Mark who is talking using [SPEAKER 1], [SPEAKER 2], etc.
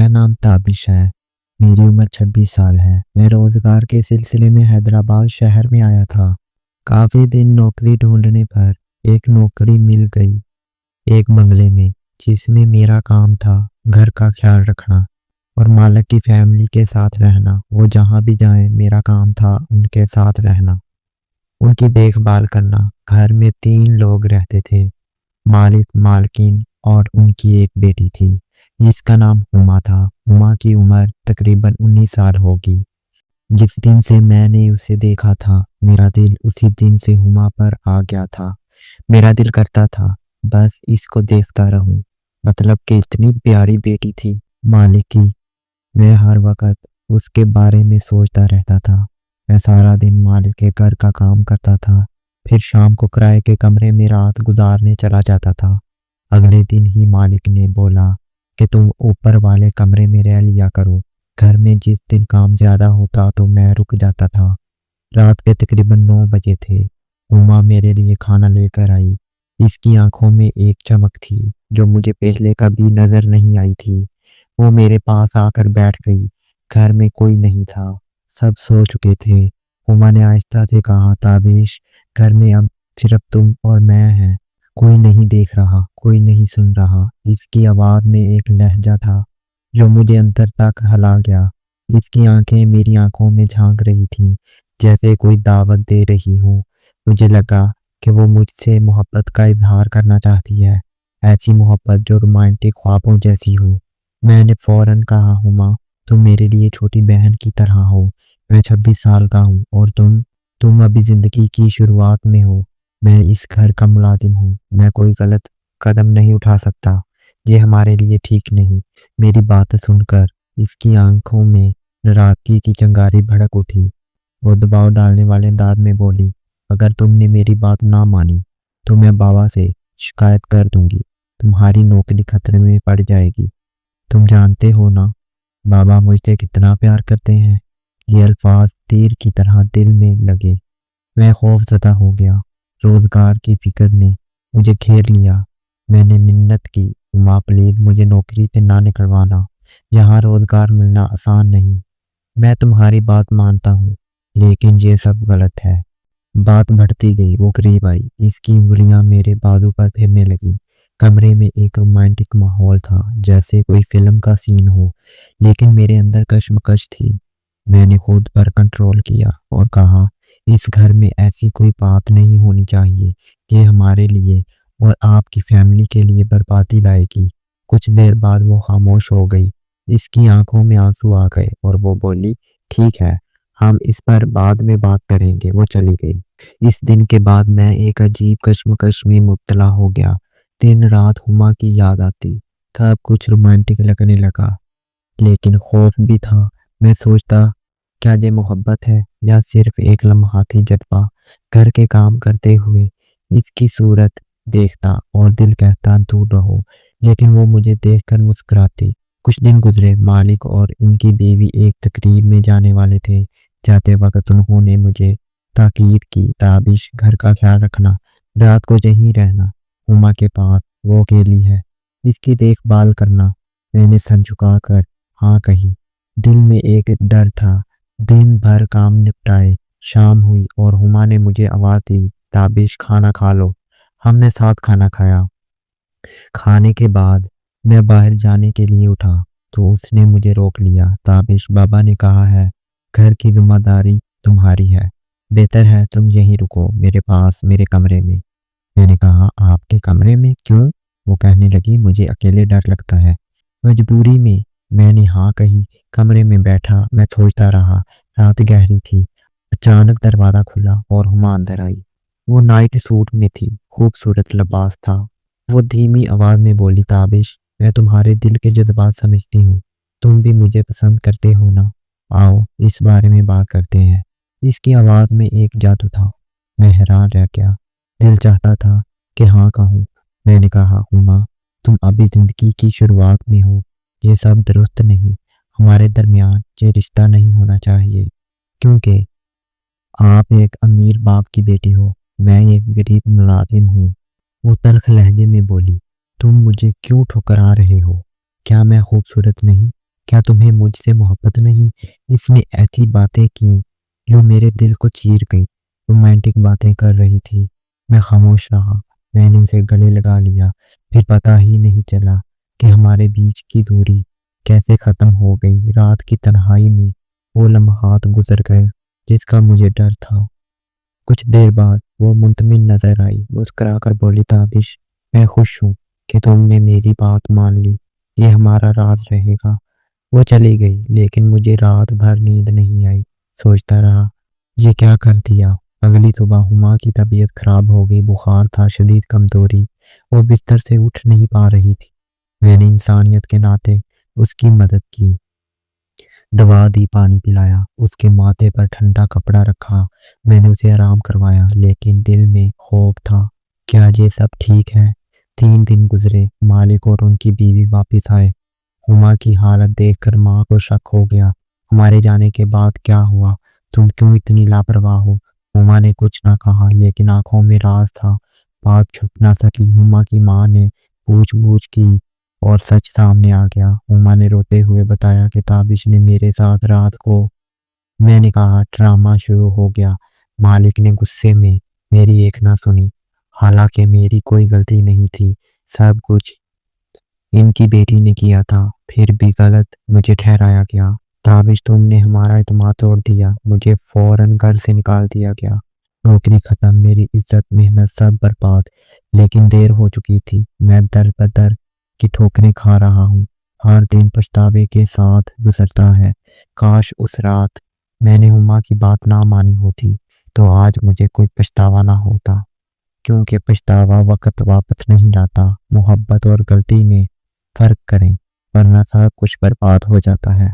[SPEAKER 1] मेरा नाम ताबिश है। मेरी उम्र 26 साल है। मैं रोज़गार के सिलसिले में हैदराबाद शहर में आया था। काफ़ी दिन नौकरी ढूंढने पर एक नौकरी मिल गई, एक बंगले में, जिसमें मेरा काम था घर का ख्याल रखना और मालिक की फैमिली के साथ रहना। वो जहाँ भी जाएं, मेरा काम था उनके साथ रहना, उनकी देखभाल करना। घर में 3 लोग रहते थे, मालिक, मालकिन और उनकी एक बेटी थी जिसका नाम हुमा था। हुमा की उम्र तकरीबन 19 साल होगी। जिस दिन से मैंने उसे देखा था, मेरा दिल उसी दिन से हुमा पर आ गया था। मेरा दिल करता था बस इसको देखता रहूं। मतलब कि इतनी प्यारी बेटी थी मालिक की। मैं हर वक्त उसके बारे में सोचता रहता था। मैं सारा दिन मालिक के घर का काम करता था, फिर शाम को किराए के कमरे में रात गुजारने चला जाता था। अगले दिन ही मालिक ने बोला कि तुम ऊपर वाले कमरे में रह लिया करो। घर में जिस दिन काम ज्यादा होता तो मैं रुक जाता था। रात के तकरीबन 9 बजे थे। उमा मेरे लिए खाना लेकर आई। इसकी आंखों में एक चमक थी जो मुझे पहले कभी नजर नहीं आई थी। वो मेरे पास आकर बैठ गई। घर में कोई नहीं था, सब सो चुके थे। उमा ने आहिस्ता से कहा, ताबिश, घर में अब सिर्फ तुम और मैं हैं। कोई नहीं देख रहा, कोई नहीं सुन रहा। इसकी आवाज में एक लहजा था जो मुझे अंदर तक हिला गया। इसकी आंखें मेरी आंखों में झांक रही थीं, जैसे कोई दावत दे रही हो। मुझे लगा कि वो मुझसे मोहब्बत का इजहार करना चाहती है, ऐसी मोहब्बत जो रोमांटिक ख्वाबों जैसी हो। मैंने फौरन कहा, हुमा, तुम मेरे लिए छोटी बहन की तरह हो। मैं 26 साल का हूँ और तुम अभी जिंदगी की शुरुआत में हो। मैं इस घर का मुलाजिम हूँ। मैं कोई गलत कदम नहीं उठा सकता। ये हमारे लिए ठीक नहीं। मेरी बात सुनकर इसकी आंखों में नाराजगी की चिंगारी भड़क उठी। वो दबाव डालने वाले अंदाज में बोली, अगर तुमने मेरी बात ना मानी तो मैं बाबा से शिकायत कर दूंगी। तुम्हारी नौकरी खतरे में पड़ जाएगी। तुम जानते हो ना, बाबा मुझसे कितना प्यार करते हैं। ये अल्फाज तीर की तरह दिल में लगे। मैं खौफजदा हो गया। रोजगार की फिक्र ने मुझे घेर लिया। मैंने मिन्नत की, माँ प्लीज मुझे नौकरी से ना निकलवाना। यहाँ रोजगार मिलना आसान नहीं। मैं तुम्हारी बात मानता हूँ, लेकिन ये सब गलत है। बात बढ़ती गई। वो करीब आई। इसकी उंगलियां मेरे बाजू पर फिरने लगी। कमरे में एक रोमांटिक माहौल था, जैसे कोई फिल्म का सीन हो, लेकिन मेरे अंदर कश्मकश थी। मैंने खुद पर कंट्रोल किया और कहा, इस घर में ऐसी कोई बात नहीं होनी चाहिए कि हमारे लिए और आपकी फैमिली के लिए बर्बादी लाएगी। कुछ देर बाद वो खामोश हो गई। इसकी आंखों में आंसू आ गए और वो बोली, ठीक है, हम इस पर बाद में बात करेंगे। वो चली गई। इस दिन के बाद मैं एक अजीब कश्मकश में मुब्तला हो गया। दिन रात हुमा की याद आती। सब कुछ रोमांटिक लगने लगा, लेकिन खौफ भी था। मैं सोचता, क्या ये मोहब्बत है या सिर्फ एक लम्हाती जज्बा। घर के काम करते हुए इसकी सूरत देखता और दिल कहता दूर रहो, लेकिन वो मुझे देखकर मुस्कुराती। कुछ दिन गुजरे। मालिक और इनकी बीवी एक तकरीब में जाने वाले थे। जाते वक्त उन्होंने मुझे ताकीद की, ताबिश, घर का ख्याल रखना, रात को यहीं रहना, हुमा के पास, वो अकेली है, इसकी देखभाल करना। मैंने सर झुकाकर हाँ कही। दिल में एक डर था। दिन भर काम निपटाए, शाम हुई और हुमा ने मुझे आवाज दी, ताबिश, खाना खा लो। हमने साथ खाना खाया। खाने के बाद मैं बाहर जाने के लिए उठा तो उसने मुझे रोक लिया। ताबिश, बाबा ने कहा है घर की जिम्मेदारी तुम्हारी है। बेहतर है तुम यहीं रुको, मेरे पास, मेरे कमरे में। मैंने कहा, आपके कमरे में क्यों? वो कहने लगी, मुझे अकेले डर लगता है। मजबूरी में मैंने हाँ कही। कमरे में बैठा मैं सोचता रहा। रात गहरी थी। अचानक दरवाजा खुला और हुमा अंदर आई। वो नाइट सूट में थी, खूबसूरत लिबास था। वो धीमी आवाज में बोली, ताबिश, मैं तुम्हारे दिल के जज्बात समझती हूँ। तुम भी मुझे पसंद करते हो ना? आओ इस बारे में बात करते हैं। इसकी आवाज में एक जादू था। मैं हैरान रह गया। दिल चाहता था कि हाँ कहूँ। मैंने कहा, हुमा, तुम अभी जिंदगी की शुरुआत में हो। ये सब दुरुस्त नहीं। हमारे दरमियान ये रिश्ता नहीं होना चाहिए, क्योंकि आप एक अमीर बाप की बेटी हो, मैं एक गरीब मुलाजिम हूँ। वो तल्ख लहजे में बोली, तुम मुझे क्यों ठुकरा रहे हो? क्या मैं खूबसूरत नहीं? کیا تمہیں مجھ سے محبت نہیں؟ اس نے ایسی باتیں کی جو میرے دل کو چیر گئی۔ رومانٹک باتیں کر رہی تھی۔ میں خاموش رہا۔ میں نے اسے گلے لگا لیا۔ پھر پتہ ہی نہیں چلا کہ ہمارے بیچ کی دوری کیسے ختم ہو گئی۔ رات کی تنہائی میں وہ لمحات گزر گئے جس کا مجھے ڈر تھا۔ کچھ دیر بعد وہ مطمئن نظر آئی، مسکرا کر بولی، تابش میں خوش ہوں کہ تم نے میری بات مان لی، یہ ہمارا راز رہے گا۔ وہ چلی گئی لیکن مجھے رات بھر نیند نہیں آئی۔ سوچتا رہا یہ کیا کر دیا۔ اگلی صبح ہما کی طبیعت خراب ہو گئی، بخار تھا، شدید کمزوری، وہ بستر سے اٹھ نہیں پا رہی تھی۔ میں نے انسانیت کے ناطے اس کی مدد کی، دوا دی، پانی پلایا، اس کے ماتھے پر ٹھنڈا کپڑا رکھا۔ میں نے اسے آرام کروایا لیکن دل میں خوف تھا، کیا یہ سب ٹھیک ہے؟ 3 دن گزرے، مالک اور ان کی بیوی واپس آئے۔ ہما کی حالت دیکھ کر ماں کو شک ہو گیا، ہمارے جانے کے بعد کیا ہوا؟ تم کیوں اتنی لاپرواہ ہو؟ ہما نے کچھ نہ کہا لیکن آنکھوں میں راز تھا، بات چھپ نہ سکی۔ ہما کی ماں نے پوچھ گچھ کی اور سچ سامنے آ گیا۔ ہما نے روتے ہوئے بتایا کہ تابش نے میرے ساتھ رات کو۔ میں نے کہا ڈرامہ شروع ہو گیا۔ مالک نے غصے میں میری ایک نہ سنی، حالانکہ میری کوئی غلطی نہیں تھی، سب کچھ ان کی بیٹی نے کیا تھا۔ پھر بھی غلط مجھے ٹھہرایا گیا۔ تابش تم نے ہمارا اعتماد توڑ دیا، مجھے فوراً گھر سے نکال دیا گیا، نوکری ختم، میری عزت، محنت سب برباد۔ لیکن دیر ہو چکی تھی، میں در بدر کی ٹھوکریں کھا رہا ہوں، ہر دن پچھتاوے کے ساتھ گزرتا ہے۔ کاش اس رات میں نے ہما کی بات نہ مانی ہوتی تو آج مجھے کوئی پچھتاوا نہ ہوتا، کیونکہ پچھتاوا وقت واپس نہیں لاتا۔ محبت اور غلطی میں فرق کریں ورنہ سب کچھ برباد ہو جاتا ہے۔